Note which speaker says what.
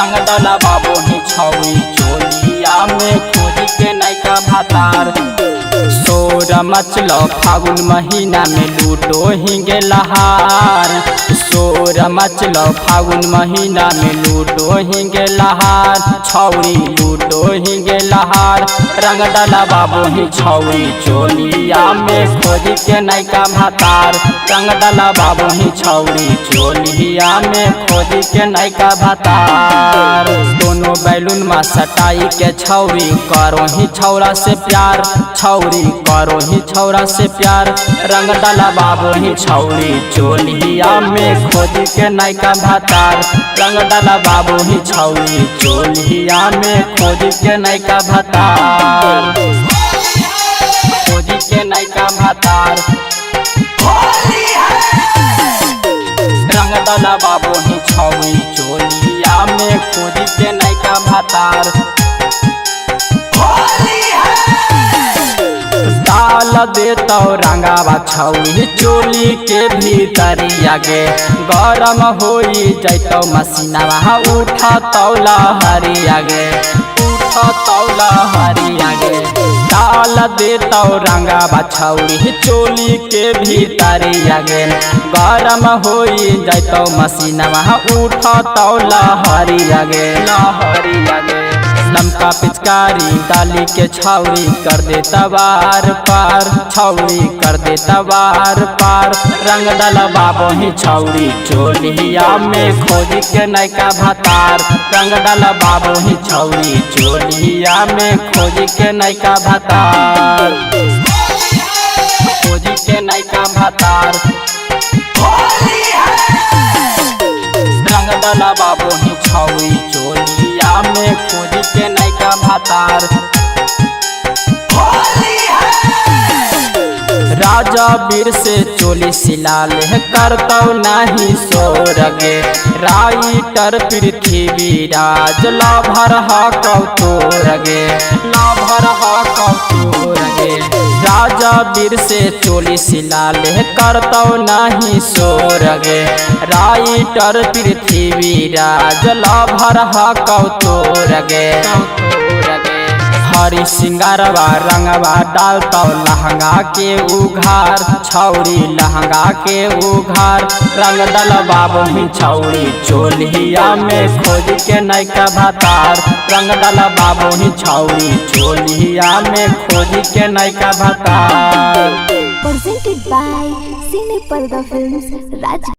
Speaker 1: रंग डाला बाबू ही छौरी चोलिया में खोज के नैका भातार। सोर मचलो फागुन महीना में लूटो हिंगे लहार। सोर मचलो फागुन महीना में लूटो हिंगे लहार। छौरी लूटो हिंगे लहार रंग डाला बाबू ही छौरी चोलिया में खोज के नैका भातार। रंग डाला बाबू ही छौरी चोलिया में खोज के नैका भातार। दोनों बैलून में सटाई के छौरी करो ही छौरा से प्यार। छौरी करो ही छौरा से प्यार रंग डाला बाबू ही छौरी चोलिया में खोज के नैका भातार। रंग डाला बाबू ही छौरी चोलिया में खोज के नैका भातार। खोज के नैका भातार रंग डाला बाबू ही छौरी चोलिया में खोज के नैका भातार। डाल देता रंगावा छौरी चोली के भीतरिया गे। गरम होई जैतो मसीनावा उठा तौला हरिया गे। उठा तौला हरिया गे। डाल देता रंगावा छौरी चोली के भीतरिया गे। गरम होई जैतो मसीनावा उठा तौला हरिया गे। हरिया गे लमका पिचकारी डाली के छौरी कर देता बार पार। छौरी कर देता बार पार रंग डाला बाबू ही छौरी चोलिया में खोज के नैका भातार। रंग डाला बाबू ही छौरी चोलिया में खोज के नैका भातार। खोज के नैका भातार रंग डाला बाबू ही छौरी चोलिया में खोज के नैका भातार। राजा वीर से चोली सिलाल करतौ नहीं सोरगे। राइटर पृथ्वी राज लाभर हकौ तोरगे। लाभर हकौ तोरगे राजा वीर से चोली सिलाल करतौ नहीं सोरगे। राइटर पृथ्वी राज लाभर हकौ तोरगे। हरी सिंगारवा रंगवा डालता लहंगा के उघार। छौरी लहंगा के उघार रंग डाला बाबू ही छौरी चोलिया में खोज के नैका भातार। रंग डाला बाबू ही छौरी चोलिया में खोज के नैका भातार।
Speaker 2: Presented by Cine Parda Films, Raj।